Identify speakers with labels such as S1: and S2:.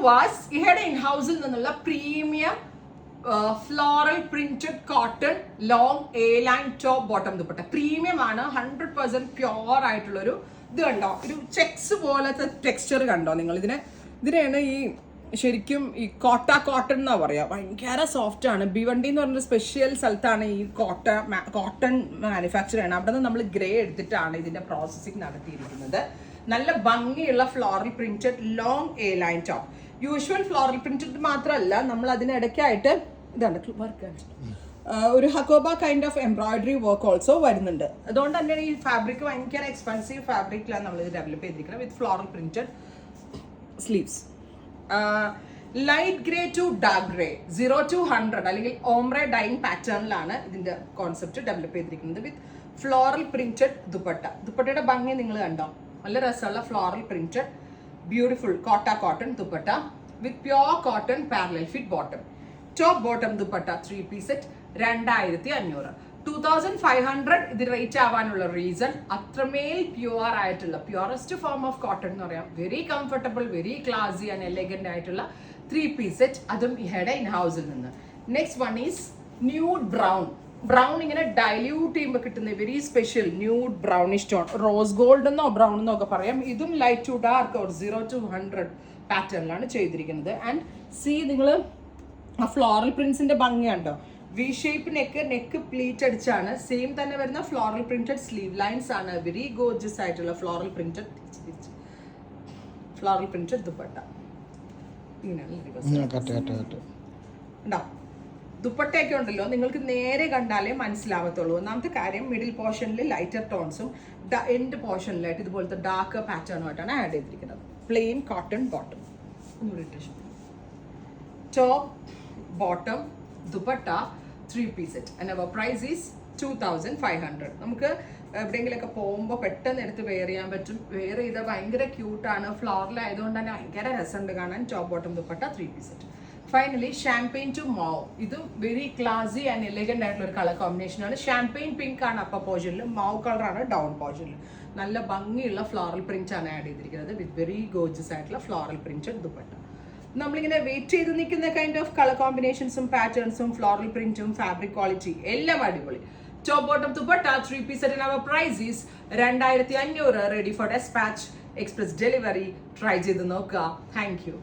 S1: Was ഇഹയുടെ ഇൻഹൗസിൽ നിന്നുള്ള premium floral printed cotton long A line top bottom dupatta. Premium ആണ്, 100% pure ആയിട്ടുള്ളൊരു ഇത് കണ്ടോ, ഒരു ചെക്സ് പോലത്തെ ടെക്സ്ചർ കണ്ടോ നിങ്ങൾ. ഇതിനെയാണ് ഈ ശരിക്കും ഈ കോട്ടൺ എന്നാ പറയാ. ഭയങ്കര സോഫ്റ്റ് ആണ്. ഭിവണ്ടി എന്ന് പറഞ്ഞൊരു സ്പെഷ്യൽ സ്ഥലത്താണ് ഈ കോട്ടൺ മാനുഫാക്ചർ ചെയ്യണം. അവിടെ നിന്ന് നമ്മൾ ഗ്രേ എടുത്തിട്ടാണ് ഇതിന്റെ പ്രോസസ്സിംഗ് നടത്തിയിരിക്കുന്നത്. നല്ല ഭംഗിയുള്ള floral printed long A line top. Usual floral printed മാത്രമല്ല, നമ്മൾ അതിനിടയ്ക്കായിട്ട് ഇതാണ് വർക്ക്, ഒരു hakoba kind of embroidery work also വരുന്നുണ്ട്. അതുകൊണ്ട് തന്നെയാണ് ഈ ഫാബ്രിക് ഭയങ്കര എക്സ്പെൻസീവ് ഫാബ്രിക്കിലാണ് നമ്മൾ ഇത് ഡെവലപ്പ് ചെയ്തിരിക്കുന്നത് with floral printed sleeves. Light grey to dark grey 0 to 100 അല്ലെങ്കിൽ ഓംബ്രെ ഡൈങ് പാറ്റേണിലാണ് ഇതിന്റെ കോൺസെപ്റ്റ് ഡെവലപ്പ് ചെയ്തിരിക്കുന്നത് വിത്ത് ഫ്ലോറൽ പ്രിന്റഡ് ദുപ്പട്ട. ദുപ്പട്ടയുടെ ഭംഗി നിങ്ങൾ കണ്ടോ, നല്ല രസമുള്ള floral printed beautiful cotton dupatta with pure cotton parallel fit bottom. Top bottom dupatta 3-piece set 2500. 2500 ഇത് റേറ്റ് ആവാനുള്ള റീസൺ അത്രമേൽ പ്യുവർ ആയിട്ടുള്ള പ്യുവറസ്റ്റ് ഫോം ഓഫ് കോട്ടൺ എന്ന് പറയാം. Very comfortable, very classy and elegant ആയിട്ടുള്ള 3-piece സെറ്റ്, അതും ഇഹയുടെ ഇൻഹൗസിൽ നിന്ന്. Next one is nude brown ഇങ്ങനെ ഡൈല്യൂട്ട് ചെയ്യുമ്പോൾ കിട്ടുന്ന very special nude brownish tone. Rose gold എന്നോ ബ്രൗൺ എന്നോ ഒക്കെ പറയാം. ഇതും ലൈറ്റ് ടു ഡാർക്ക് 0 to 100 പാറ്റേണിലാണ് ചെയ്തിരിക്കുന്നത്. ആൻഡ് സി നിങ്ങൾ ആ ഫ്ലോറൽ പ്രിന്റ്സിന്റെ ഭംഗി കണ്ടോ. വി ഷേപ്പ് നെക്ക് പ്ലീറ്റ് അടിച്ചാണ്. സെയിം തന്നെ വരുന്ന ഫ്ലോറൽ പ്രിന്റഡ് സ്ലീവ് ലൈൻസ് ആണ്. വെരി ഗോർജിയസ് ആയിട്ടുള്ള ഫ്ലോറൽ പ്രിന്റഡ് ദുപ്പട്ട. ഉണ്ടോ ദുപ്പട്ടയൊക്കെ ഉണ്ടല്ലോ, നിങ്ങൾക്ക് നേരെ കണ്ടാലേ മനസ്സിലാവത്തുള്ളൂ. ഒന്നാമത്തെ കാര്യം, മിഡിൽ പോർഷനിൽ ലൈറ്റർ ടോൺസും എൻഡ് പോർഷനിലായിട്ട് ഇതുപോലത്തെ ഡാർക്ക് പാറ്റേണുമായിട്ടാണ് ആഡ് ചെയ്തിരിക്കുന്നത്. Plain cotton bottom, top bottom dupatta 3-piece set and our price is 2500. നമുക്ക് എവിടെയെങ്കിലൊക്കെ പോകുമ്പോൾ പെട്ടെന്ന് എടുത്ത് വെയർ ചെയ്യാൻ പറ്റും. വെയർ ചെയ്താൽ ഭയങ്കര ക്യൂട്ടാണ്. ഫ്ലോറൽ ആയതുകൊണ്ട് തന്നെ ഭയങ്കര രസമുണ്ട് കാണാൻ. Top bottom dupatta 3-piece set. Finally champagne to mauve. ഇതും വെരി ക്ലാസി ആൻഡ് എലഗന്റ് ആയിട്ടുള്ള ഒരു കളർ കോമ്പിനേഷൻ ആണ്. ഷാംപെയിൻ പിങ്ക് ആണ് അപ്പർ പോർഷനിൽ, മാവ് കളറാണ് ഡൗൺ പോർഷനിൽ. നല്ല ഭംഗിയുള്ള ഫ്ലോറൽ പ്രിന്റ് ആണ് ആഡ് ചെയ്തിരിക്കുന്നത് വിത്ത് വെരി ഗോർജിയസ് ആയിട്ടുള്ള ഫ്ലോറൽ പ്രിന്റഡ് ദുപ്പട്ട. നമ്മളിങ്ങനെ വെയിറ്റ് ചെയ്ത് നിൽക്കുന്ന കൈൻഡ് ഓഫ് കളർ കോമ്പിനേഷൻസും പാറ്റേൺസും ഫ്ലോറൽ പ്രിന്റും ഫാബ്രിക് ക്വാളിറ്റി എല്ലാം അടിപൊളി. Top bottom dupatta 3-piece set. our price is 2500. Ready for dispatch, express delivery. Try ചെയ്ത് നോക്കുക. Thank U.